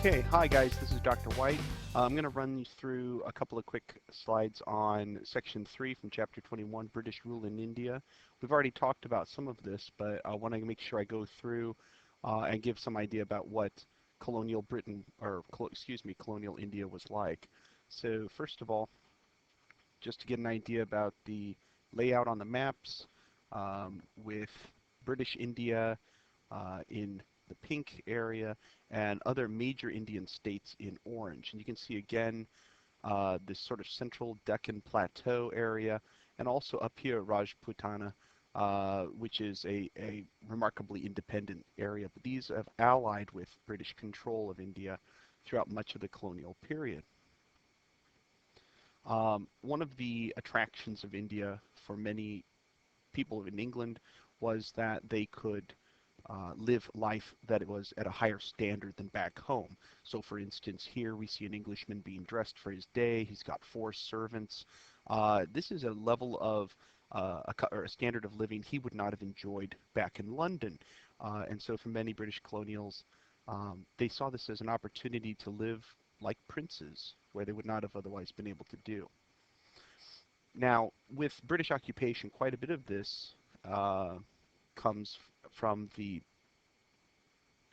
Okay, hi guys, this is Dr. White. I'm going to run you through a couple of quick slides on Section 3 from Chapter 21, British Rule in India. We've already talked about some of this, but I want to make sure I go through and give some idea about what colonial Britain, or colonial India was like. So first of all, just to get an idea about the layout on the maps, with British India in the pink area and other major Indian states in orange. And you can see again this sort of central Deccan Plateau area, and also up here Rajputana, which is a remarkably independent area. But these have allied with British control of India throughout much of the colonial period. One of the attractions of India for many people in England was that they could live life that it was at a higher standard than back home. So for instance, here we see an Englishman being dressed for his day. He's got 4 servants. This is a level of a standard of living he would not have enjoyed back in London. And so for many British colonials, they saw this as an opportunity to live like princes, where they would not have otherwise been able to do. Now, with British occupation, quite a bit of this comes from the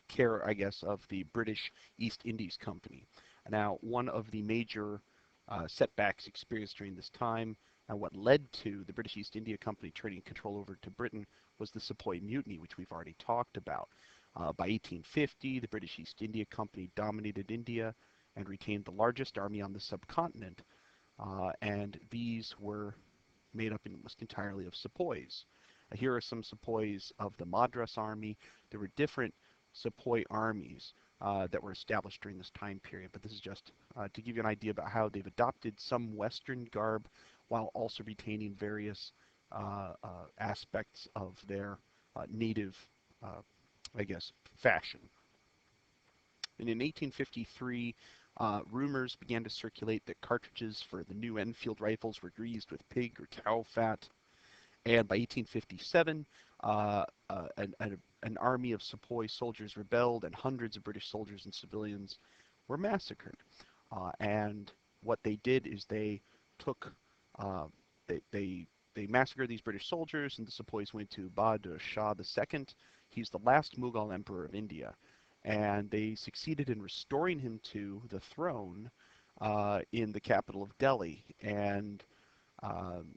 care, I guess, of the British East Indies Company. Now, one of the major setbacks experienced during this time, and what led to the British East India Company turning control over to Britain, was the Sepoy Mutiny, which we've already talked about. By 1850, the British East India Company dominated India and retained the largest army on the subcontinent, and these were made up almost entirely of sepoys. Here are some sepoys of the Madras Army. There were different sepoy armies that were established during this time period, but this is just to give you an idea about how they've adopted some Western garb while also retaining various aspects of their native, I guess, fashion. And in 1853, rumors began to circulate that cartridges for the new Enfield rifles were greased with pig or cow fat. And by 1857, an army of sepoy soldiers rebelled, and hundreds of British soldiers and civilians were massacred. And what they did is they took, uh, they massacred these British soldiers, and the sepoys went to Bahadur Shah II. He's the last Mughal emperor of India, and they succeeded in restoring him to the throne in the capital of Delhi. And um,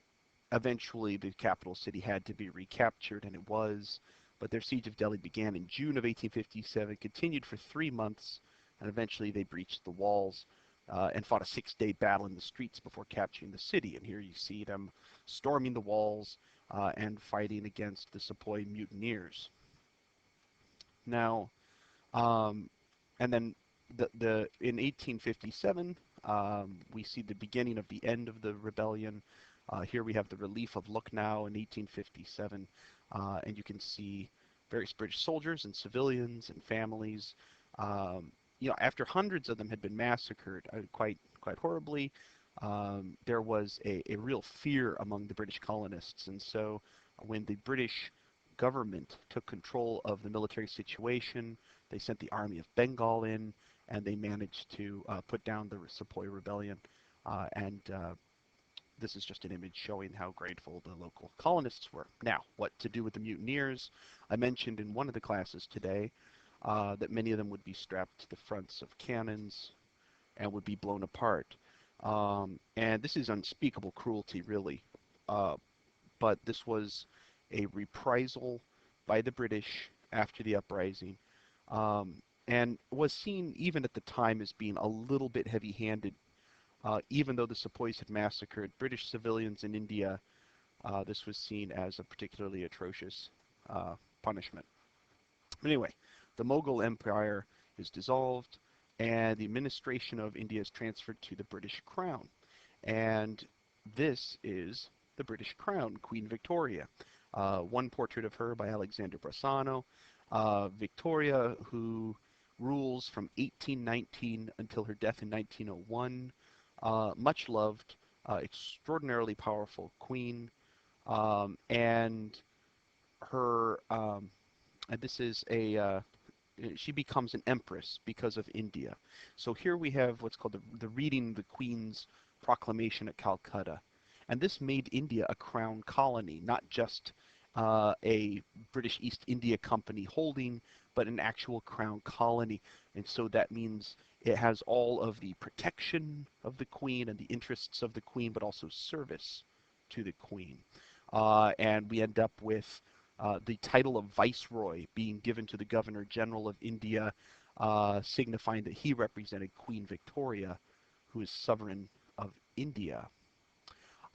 eventually, the capital city had to be recaptured, and it was. But their siege of Delhi began in June of 1857, continued for 3 months, and eventually they breached the walls and fought a 6-day battle in the streets before capturing the city. And here you see them storming the walls and fighting against the Sepoy mutineers. Now, um, and then in 1857, we see the beginning of the end of the rebellion. Here we have the relief of Lucknow in 1857, and you can see various British soldiers and civilians and families. After hundreds of them had been massacred quite horribly, there was a real fear among the British colonists. And so when the British government took control of the military situation, they sent the Army of Bengal in, and they managed to put down the Sepoy Rebellion. And this is just an image showing how grateful the local colonists were. Now, what to do with the mutineers? I mentioned in one of the classes today that many of them would be strapped to the fronts of cannons and would be blown apart. And this is unspeakable cruelty, really. But this was a reprisal by the British after the uprising, and was seen even at the time as being a little bit heavy-handed. Even though the Sepoys had massacred British civilians in India, this was seen as a particularly atrocious punishment. Anyway, the Mughal Empire is dissolved, and the administration of India is transferred to the British Crown. And this is the British Crown, Queen Victoria. One portrait of her by Alexander Bressano. Victoria, who rules from 1819 until her death in 1901. Much loved, extraordinarily powerful queen, and her and this is she becomes an empress because of India. So here we have what's called the reading the Queen's proclamation at Calcutta. And this made India a crown colony, not just a British East India Company holding, but an actual crown colony. And so that means it has all of the protection of the Queen and the interests of the Queen, but also service to the Queen. And we end up with the title of Viceroy being given to the Governor General of India, signifying that he represented Queen Victoria, who is sovereign of India.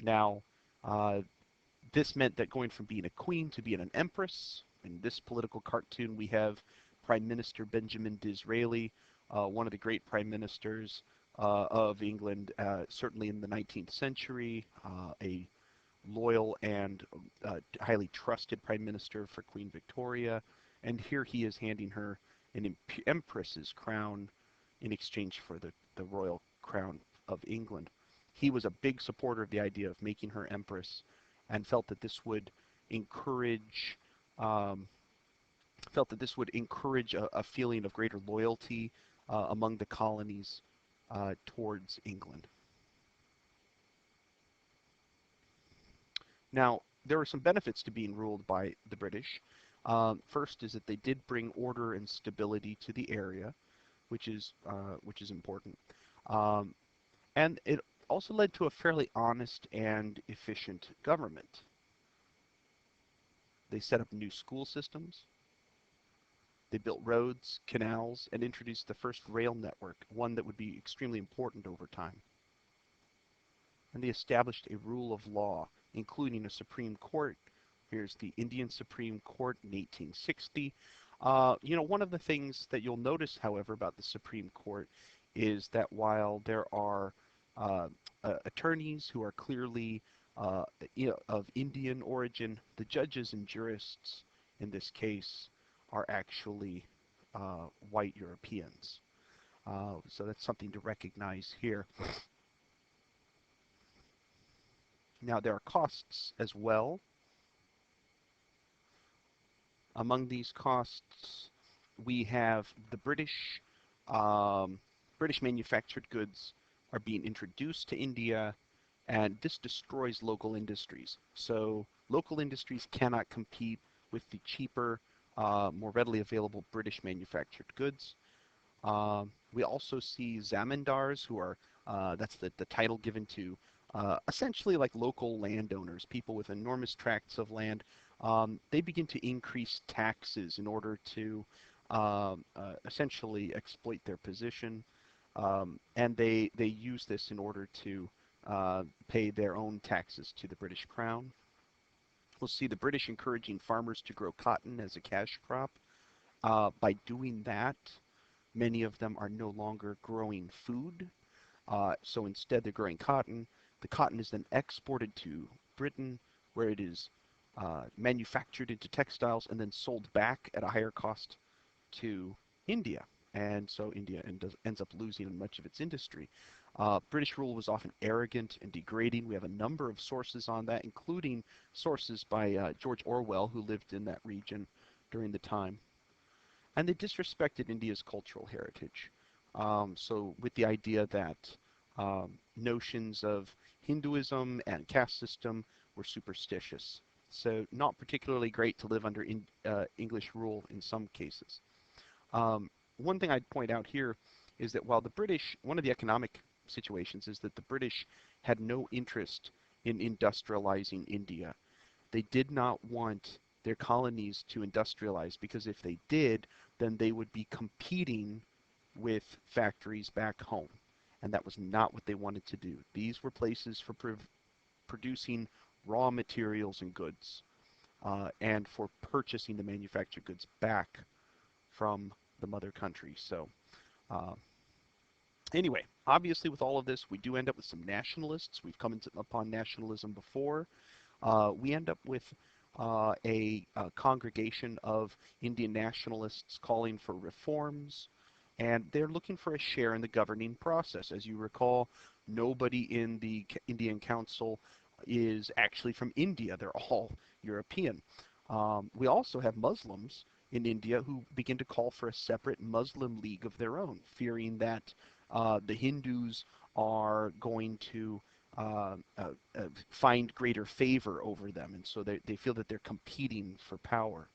Now, uh, this meant that going from being a queen to being an empress, in this political cartoon we have Prime Minister Benjamin Disraeli, one of the great prime ministers of England, certainly in the 19th century, a loyal and highly trusted prime minister for Queen Victoria. And here he is handing her an empress's crown in exchange for the royal crown of England. He was a big supporter of the idea of making her empress and felt that this would encourage um, a feeling of greater loyalty among the colonies towards England. Now, there are some benefits to being ruled by the British. First is that they did bring order and stability to the area, which is important, um, and it also led to a fairly honest and efficient government. They set up new school systems. They built roads, canals, and introduced the first rail network, one that would be extremely important over time. And they established a rule of law, including a Supreme Court. Here's the Indian Supreme Court in 1860. One of the things that you'll notice, however, about the Supreme Court is that while there are uh, attorneys who are clearly of Indian origin, the judges and jurists in this case are actually white Europeans. So that's something to recognize here. Now, there are costs as well. Among these costs, we have the British manufactured goods are being introduced to India, and this destroys local industries. So local industries cannot compete with the cheaper, more readily available British manufactured goods. We also see zamindars, who are that's the title given to essentially like local landowners, people with enormous tracts of land. They begin to increase taxes in order to essentially exploit their position, and they use this in order to pay their own taxes to the British Crown. We'll see the British encouraging farmers to grow cotton as a cash crop. By doing that, many of them are no longer growing food, so instead they're growing cotton. The cotton is then exported to Britain, where it is manufactured into textiles and then sold back at a higher cost to India. And so India ends up losing much of its industry. British rule was often arrogant and degrading. We have a number of sources on that, including sources by George Orwell, who lived in that region during the time. And they disrespected India's cultural heritage. So with the idea that notions of Hinduism and caste system were superstitious. So not particularly great to live under English rule in some cases. One thing I'd point out here is that while the British, one of the economic situations is that the British had no interest in industrializing India. They did not want their colonies to industrialize, because if they did, then they would be competing with factories back home. And that was not what they wanted to do. These were places for producing raw materials and goods, and for purchasing the manufactured goods back from the mother country. So uh, anyway, obviously with all of this, we do end up with some nationalists. We've come upon nationalism before. We end up with a congregation of Indian nationalists calling for reforms, and they're looking for a share in the governing process. As you recall, nobody in the Indian Council is actually from India. They're all European. We also have Muslims in India who begin to call for a separate Muslim league of their own, fearing that the Hindus are going to find greater favor over them, and so they feel that they're competing for power.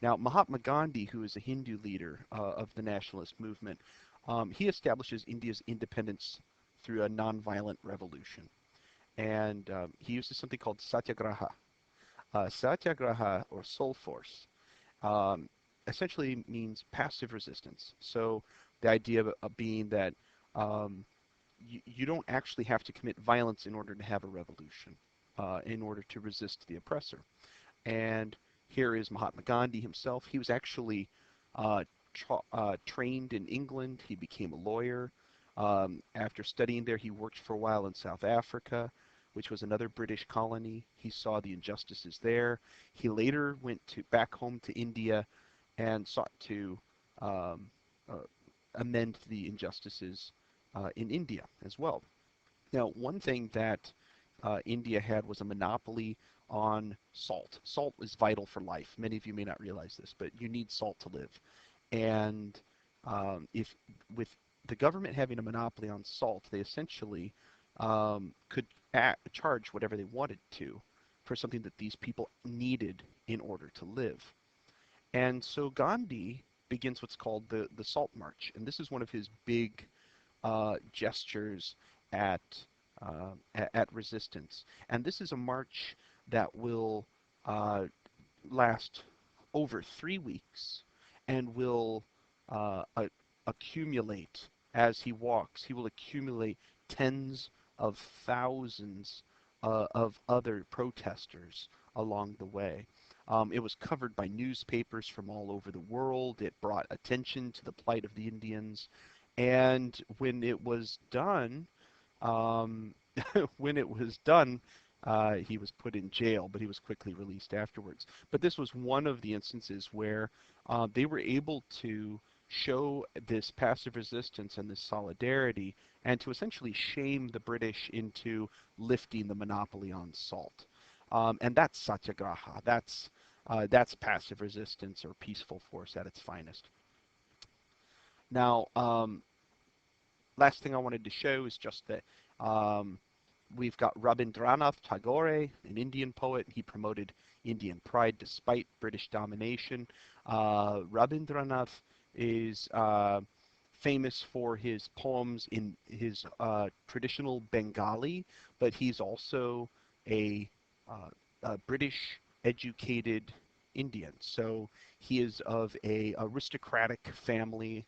Now, Mahatma Gandhi, who is a Hindu leader of the nationalist movement, he establishes India's independence through a nonviolent revolution. And he uses something called satyagraha. Satyagraha, or soul force, um, essentially means passive resistance. So the idea of being that you don't actually have to commit violence in order to have a revolution, in order to resist the oppressor. And here is Mahatma Gandhi himself. He was actually uh, trained in England. He became a lawyer. After studying there, he worked for a while in South Africa, which was another British colony. He saw the injustices there. He later went back home to India and sought to um, uh, amend the injustices in India as well. Now, one thing that India had was a monopoly on salt. Salt is vital for life. Many of you may not realize this, but you need salt to live. And if with the government having a monopoly on salt, they essentially could charge whatever they wanted to for something that these people needed in order to live. And so Gandhi begins what's called the Salt March, and this is one of his big gestures at, at resistance. And this is a march that will uh, last over 3 weeks and will accumulate as he walks. He will accumulate tens of thousands of other protesters along the way. It was covered by newspapers from all over the world. It brought attention to the plight of the Indians. And when it was done, um, when it was done, he was put in jail, but he was quickly released afterwards. But this was one of the instances where they were able to show this passive resistance and this solidarity, and to essentially shame the British into lifting the monopoly on salt. And that's satyagraha. That's passive resistance or peaceful force at its finest. Now, last thing I wanted to show is just that um, we've got Rabindranath Tagore, an Indian poet. He promoted Indian pride despite British domination. Rabindranath is famous for his poems in his traditional Bengali, but he's also a, a British educated Indian. So he is of a aristocratic family.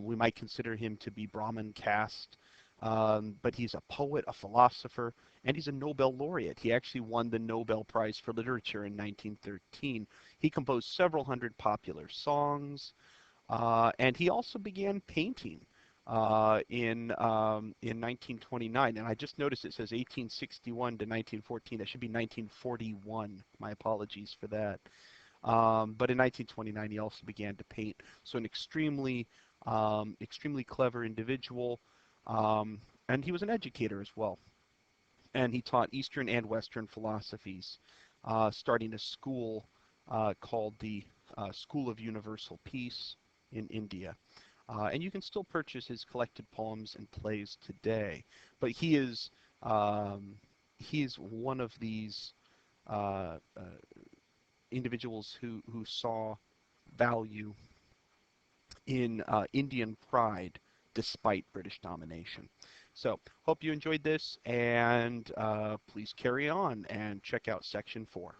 We might consider him to be Brahmin caste, but he's a poet, a philosopher, and he's a Nobel laureate. He actually won the Nobel Prize for Literature in 1913. He composed several hundred popular songs, and he also began painting in 1929. And I just noticed it says 1861 to 1914. That should be 1941. My apologies for that. But in 1929, he also began to paint. So an extremely clever individual, um, and he was an educator as well. And he taught Eastern and Western philosophies, starting a school called the School of Universal Peace in India. And you can still purchase his collected poems and plays today. But um, he is one of these individuals who saw value in Indian pride despite British domination. So, hope you enjoyed this, and please carry on and check out section 4.